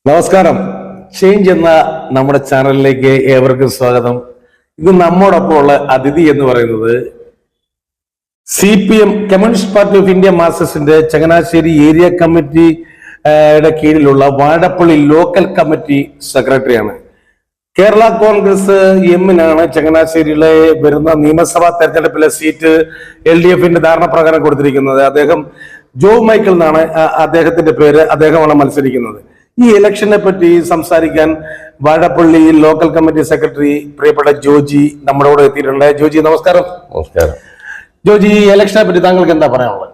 നമസ്കാരം. ചേഞ്ച് എന്ന നമ്മുടെ ചാനലിലേക്ക് ഏവർക്കും സ്വാഗതം. ഇത് നമ്മോടൊപ്പം ഉള്ള അതിഥി എന്ന് പറയുന്നത് CPM communist party of India മാർക്സിസ്റ്റിന്റെ ചങ്ങനാശ്ശേരി ഏരിയ കമ്മിറ്റിയുടെ കീഴിലുള്ള വാഴപ്പള്ളി ലോക്കൽ കമ്മിറ്റി സെക്രട്ടറിയാണ്. കേരള കോൺഗ്രസ് എമ്മിനാണ് ചങ്ങനാശ്ശേരിയിലെ വരുന്ന നിയമസഭാ തെരഞ്ഞെടുപ്പിലെ സീറ്റ് LDFന്റെ ധാരണ പ്രകാരം കൊടുത്തിരിക്കുന്നത്. അദ്ദേഹം ജോബ് മൈക്കിൾ എന്നാണ് അദ്ദേഹത്തിന്റെ പേര്. അദ്ദേഹമാണ് മത്സരിക്കുന്നത്. ഈ ഇലക്ഷനെ പറ്റി സംസാരിക്കാൻ വാഴപ്പള്ളി ലോക്കൽ കമ്മിറ്റി സെക്രട്ടറി പ്രിയപ്പെട്ട ജോജി നമ്മുടെ കൂടെ എത്തിയിട്ടുണ്ട്. ജോജി നമസ്കാരം. നമസ്കാരം. ജോജി, ഈ ഇലക്ഷനെ പറ്റി താങ്കൾക്ക് എന്താ പറയാനുള്ളത്?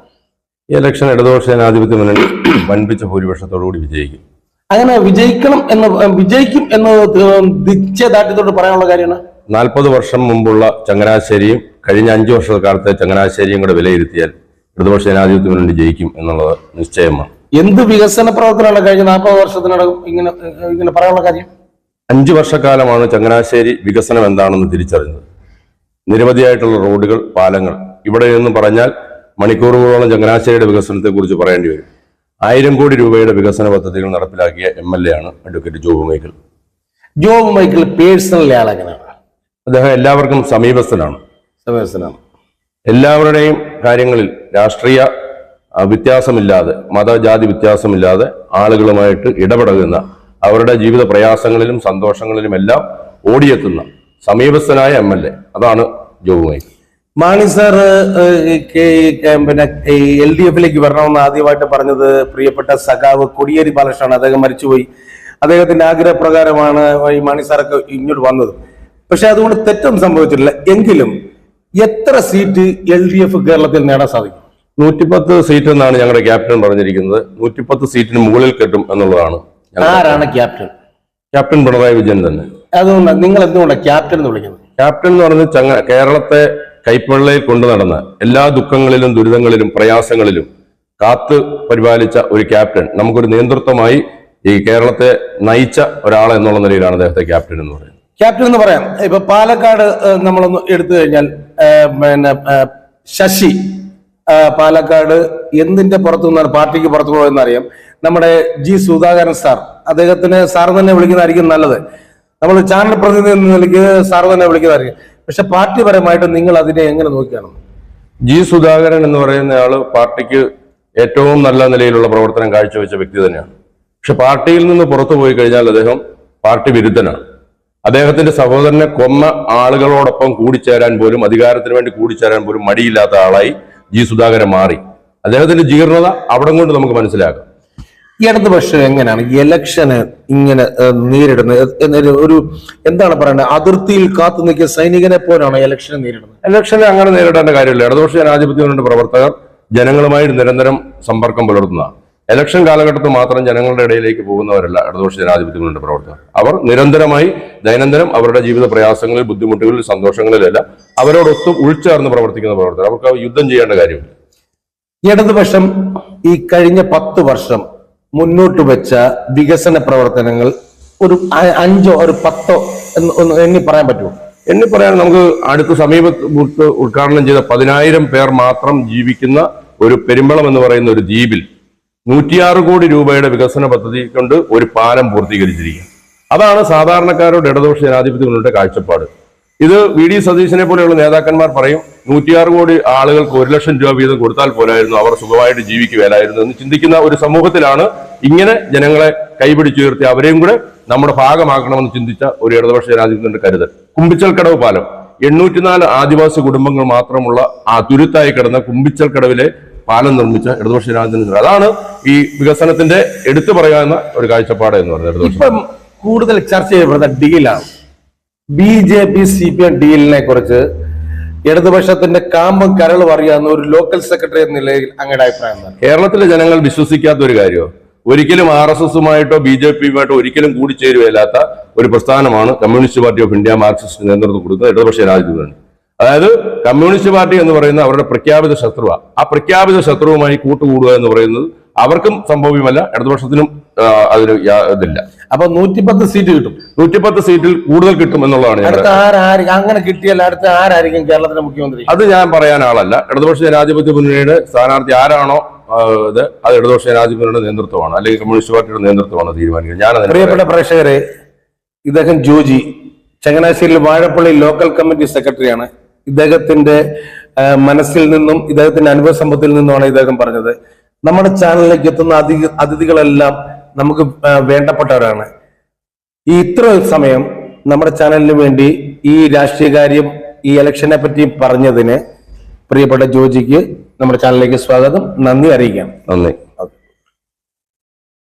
ഈ ഇലക്ഷൻ ഇടതുപക്ഷ ജനാധിപത്യ മുന്നണി വൻപിച്ച ഭൂരിപക്ഷത്തോടുകൂടി വിജയിക്കും. അങ്ങനെ വിജയിക്കും എന്ന് നിശ്ചയദാർഢ്യത്തോട് പറയാനുള്ള കാര്യമാണ്. 40 വർഷം മുമ്പുള്ള ചങ്ങനാശ്ശേരിയും കഴിഞ്ഞ 5 വർഷക്കാലത്തെ ചങ്ങനാശ്ശേരിയും കൂടെ വിലയിരുത്തിയാൽ ഇടതുപക്ഷ ജനാധിപത്യ മുന്നണി ജയിക്കും എന്നുള്ളത് നിശ്ചയമാണ്. എന്ത് വികസന പ്രവർത്തനമാണ് കഴിഞ്ഞ 40 വർഷത്തിനടക്കം ഇങ്ങനെ പറയാനുള്ള കാര്യം? 5 വർഷക്കാലമാണ് ചങ്ങനാശ്ശേരി വികസനം എന്താണെന്ന് തിരിച്ചറിഞ്ഞത്. നിരവധിയായിട്ടുള്ള റോഡുകൾ, പാലങ്ങൾ. ഇവിടെ നിന്ന് പറഞ്ഞാൽ മണിക്കൂറുകളോളം ചങ്ങനാശ്ശേരിയുടെ വികസനത്തെ കുറിച്ച് പറയേണ്ടി വരും. 1000 കോടി രൂപയുടെ വികസന പദ്ധതികൾ നടപ്പിലാക്കിയ MLA ആണ് അഡ്വക്കേറ്റ് ജോബ് മൈക്കിൾ. ജോബ് മൈക്കിൾ പേഴ്സണലി ആളെങ്ങനെയാണ്? അദ്ദേഹം എല്ലാവർക്കും സമീപസ്ഥനാണ്. എല്ലാവരുടെയും കാര്യങ്ങളിൽ രാഷ്ട്രീയ വ്യത്യാസമില്ലാതെ, മതജാതി വ്യത്യാസമില്ലാതെ ആളുകളുമായിട്ട് ഇടപെടുന്ന, അവരുടെ ജീവിത പ്രയാസങ്ങളിലും സന്തോഷങ്ങളിലും എല്ലാം ഓടിയെത്തുന്ന സമീപസ്ഥനായ MLA അതാണ് ജോബ് മൈക്കിൾ. മാണി സാർ പിന്നെ LDFിലേക്ക് വരണമെന്ന് ആദ്യമായിട്ട് പറഞ്ഞത് പ്രിയപ്പെട്ട സഖാവ് കോടിയേരി ബാലകൃഷ്ണനാണ്. അദ്ദേഹം മരിച്ചുപോയി. അദ്ദേഹത്തിന്റെ ആഗ്രഹപ്രകാരമാണ് ഈ മാണി സാറൊക്കെ ഇങ്ങോട്ട് വന്നത്. പക്ഷെ അതുകൊണ്ട് തെറ്റൊന്നും സംഭവിച്ചിട്ടില്ല. എങ്കിലും എത്ര സീറ്റ് LDF കേരളത്തിൽ നേടാൻ സാധിക്കും? 110 സീറ്റ് എന്നാണ് ഞങ്ങളുടെ ക്യാപ്റ്റൻ പറഞ്ഞിരിക്കുന്നത്. 110 സീറ്റിന് മുകളിൽ കെട്ടും എന്നുള്ളതാണ്. ആരാണ് ക്യാപ്റ്റൻ? ക്യാപ്റ്റൻ പിണറായി വിജയൻ തന്നെ. അതുകൊണ്ട് നിങ്ങൾ എന്തുകൊണ്ടാണ് ക്യാപ്റ്റൻ എന്ന് വിളിക്കുന്നത്? ക്യാപ്റ്റൻ എന്ന് പറഞ്ഞ് കേരളത്തെ കൈപ്പള്ളയിൽ കൊണ്ടു നടന്ന എല്ലാ ദുഃഖങ്ങളിലും ദുരിതങ്ങളിലും പ്രയാസങ്ങളിലും കാത്തു പരിപാലിച്ച ഒരു ക്യാപ്റ്റൻ, നമുക്കൊരു നേതൃത്വമായി ഈ കേരളത്തെ നയിച്ച ഒരാൾ എന്നുള്ള നിലയിലാണ് അദ്ദേഹത്തെ ക്യാപ്റ്റൻ എന്ന് പറയുന്നത്. ക്യാപ്റ്റൻ എന്ന് പറയാം. ഇപ്പൊ പാലക്കാട് നമ്മളൊന്ന് എടുത്തു കഴിഞ്ഞാൽ പിന്നെ ശശി പാലക്കാട് എന്തിന്റെ പുറത്തു നിന്നാണ് പാർട്ടിക്ക് പുറത്തു പോയെന്ന് അറിയാം. നമ്മുടെ G. സുധാകരൻ സാർ, അദ്ദേഹത്തിന് സാർ തന്നെ വിളിക്കുന്നതായിരിക്കും നല്ലത്. നമ്മൾ ചാനൽ പ്രതിനിധി എന്ന നിലയ്ക്ക് സാർ തന്നെ വിളിക്കുന്നതായിരിക്കും. പക്ഷെ പാർട്ടിപരമായിട്ട് നിങ്ങൾ അതിനെ എങ്ങനെ നോക്കിയാണ്? G. സുധാകരൻ എന്ന് പറയുന്ന ആള് പാർട്ടിക്ക് ഏറ്റവും നല്ല നിലയിലുള്ള പ്രവർത്തനം കാഴ്ചവെച്ച വ്യക്തി തന്നെയാണ്. പക്ഷെ പാർട്ടിയിൽ നിന്ന് പുറത്തു പോയി കഴിഞ്ഞാൽ അദ്ദേഹം പാർട്ടി വിരുദ്ധനാണ്. അദ്ദേഹത്തിന്റെ സഹോദരനെ കൊന്ന ആളുകളോടൊപ്പം കൂടിച്ചേരാൻ പോലും, അധികാരത്തിന് വേണ്ടി കൂടിച്ചേരാൻ പോലും മടിയില്ലാത്ത ആളായി G. സുധാകരൻ മാറി. അദ്ദേഹത്തിന്റെ ജീർണത അവിടെ കൊണ്ട് നമുക്ക് മനസ്സിലാക്കാം. ഇടതുപക്ഷം എങ്ങനെയാണ് ഇലക്ഷന് ഇങ്ങനെ നേരിടുന്നത്? ഒരു എന്താണ് പറയുന്നത്, അതിർത്തിയിൽ കാത്തു നിൽക്കിയ സൈനികനെ പോലാണ് ഇലക്ഷനെ നേരിടുന്നത്. ഇലക്ഷനെ അങ്ങനെ നേരിടേണ്ട കാര്യമില്ല. ഇടതുപക്ഷ ജനാധിപത്യ മുന്നണിയുടെ പ്രവർത്തകർ ജനങ്ങളുമായി നിരന്തരം സമ്പർക്കം പുലർത്തുന്നതാണ്. ഇലക്ഷൻ കാലഘട്ടത്തിൽ മാത്രം ജനങ്ങളുടെ ഇടയിലേക്ക് പോകുന്നവരല്ല ഇടതുപക്ഷ ജനാധിപത്യ മുന്നണിയുടെ പ്രവർത്തകർ. അവർ നിരന്തരമായി ദൈനംദിനം അവരുടെ ജീവിത പ്രയാസങ്ങളിൽ, ബുദ്ധിമുട്ടുകളിൽ, സന്തോഷങ്ങളിലെല്ലാം അവരോടൊത്തും ഉൾച്ചേർന്ന് പ്രവർത്തിക്കുന്ന പ്രവർത്തകർ. അവർക്ക് യുദ്ധം ചെയ്യേണ്ട കാര്യമില്ല. ഇടതുപക്ഷം ഈ കഴിഞ്ഞ 10 വർഷം മുന്നോട്ട് വെച്ച വികസന പ്രവർത്തനങ്ങൾ ഒരു 5 ഒരു 10 ഒന്ന് എണ്ണി പറയാൻ പറ്റുമോ? എണ്ണി പറയാൻ നമുക്ക് അടുത്ത സമീപത്ത് ഉദ്ഘാടനം ചെയ്ത 10,000 പേർ മാത്രം ജീവിക്കുന്ന ഒരു പെരുമ്പളം എന്ന് പറയുന്ന ഒരു ദ്വീപിൽ 106 കോടി രൂപയുടെ വികസന പദ്ധതി കൊണ്ട് ഒരു പാലം പൂർത്തീകരിച്ചിരിക്കുക. അതാണ് സാധാരണക്കാരുടെ ഇടതുപക്ഷ ജനാധിപത്യ മുന്നണിയുടെ കാഴ്ചപ്പാട്. ഇത് VD സതീശനെ പോലെയുള്ള നേതാക്കന്മാർ പറയും 106 കോടി ആളുകൾക്ക് 1 ലക്ഷം രൂപ വീതം കൊടുത്താൽ പോലായിരുന്നു, അവർ സുഖമായിട്ട് ജീവിക്കുകയായിരുന്നു എന്ന് ചിന്തിക്കുന്ന ഒരു സമൂഹത്തിലാണ് ഇങ്ങനെ ജനങ്ങളെ കൈപിടിച്ചുയർത്തി അവരെയും കൂടെ നമ്മുടെ ഭാഗമാക്കണമെന്ന് ചിന്തിച്ച ഒരു ഇടതുപക്ഷ ജനാധിപത്യത്തിന്റെ കരുതൽ. കുമ്പിച്ചൽക്കടവ് പാലം 804 ആദിവാസി കുടുംബങ്ങൾ മാത്രമുള്ള ആ തുരുത്തായി കിടന്ന കുമ്പിച്ചൽക്കടവിലെ പാലം നിർമ്മിച്ച ഇടതുപക്ഷ ജനാധിപത്യ. അതാണ് ഈ വികസനത്തിന്റെ എടുത്തു പറയാവുന്ന ഒരു കാഴ്ചപ്പാട് എന്ന് പറയുന്നത്. ഇപ്പം കൂടുതൽ ചർച്ച ചെയ്യപ്പെടുന്ന ഡീലാണ്. BJP CPM ഡീലിനെ കുറിച്ച് ഇടതുപക്ഷത്തിന്റെ കാമ്പും കരളും അറിയാവുന്ന ഒരു ലോക്കൽ സെക്രട്ടറി എന്ന നിലയിൽ അങ്ങയുടെ അഭിപ്രായം എന്താണ്? കേരളത്തിലെ ജനങ്ങൾ വിശ്വസിക്കാത്ത ഒരു കാര്യമോ, ഒരിക്കലും RSSുമായിട്ടോ BJPയുമായിട്ടോ ഒരിക്കലും കൂടിച്ചേരുകയില്ലാത്ത ഒരു പ്രസ്ഥാനമാണ് communist party of India Marxist നേതൃത്വം കൊടുക്കുന്ന ഇടതുപക്ഷ ജനാധിപത്യം. അതായത് കമ്മ്യൂണിസ്റ്റ് പാർട്ടി എന്ന് പറയുന്ന അവരുടെ പ്രഖ്യാപിത ശത്രുവാണ്. ആ പ്രഖ്യാപിത ശത്രുവുമായി കൂട്ടുകൂടുക എന്ന് പറയുന്നത് അവർക്കും സംഭവ്യമല്ല, ഇടതുപക്ഷത്തിനും അതിന് ഇതില്ല. അപ്പൊ 110 സീറ്റ് കിട്ടും. 110 സീറ്റിൽ കൂടുതൽ കിട്ടും എന്നുള്ളതാണ്. അങ്ങനെ കിട്ടിയാൽ അടുത്ത ആരായിരിക്കും കേരളത്തിലെ മുഖ്യമന്ത്രി? അത് ഞാൻ പറയാൻ ആളല്ല. ഇടതുപക്ഷ ജനാധിപത്യ മുന്നണിയുടെ സ്ഥാനാർത്ഥി ആരാണോ ഇത് അത് ഇടതുപക്ഷ ജനാധിപത്യത്തിന്റെ നേതൃത്വമാണ്, അല്ലെങ്കിൽ കമ്മ്യൂണിസ്റ്റ് പാർട്ടിയുടെ നേതൃത്വമാണ് തീരുമാനിക്കുന്നത്. ഞാൻ പ്രിയപ്പെട്ട പ്രേക്ഷകരെ, ഇദ്ദേഹം ജോജി ചങ്ങനാശ്ശേരിയിൽ വാഴപ്പള്ളി ലോക്കൽ കമ്മിറ്റി സെക്രട്ടറിയാണ്. ഇദ്ദേഹത്തിന്റെ മനസ്സിൽ നിന്നും ഇദ്ദേഹത്തിന്റെ അനുഭവ സമ്പത്തിൽ നിന്നുമാണ് ഇദ്ദേഹം പറഞ്ഞത്. നമ്മുടെ ചാനലിലേക്ക് എത്തുന്ന അതിഥികളെല്ലാം നമുക്ക് വേണ്ടപ്പെട്ടവരാണ്. ഈ ഇത്ര സമയം നമ്മുടെ ചാനലിന് വേണ്ടി ഈ രാഷ്ട്രീയകാര്യം, ഈ ഇലക്ഷനെ പറ്റി പറഞ്ഞതിന് പ്രിയപ്പെട്ട ജോജിക്ക് നമ്മുടെ ചാനലിലേക്ക് സ്വാഗതം, നന്ദി അറിയിക്കാം. നന്ദി.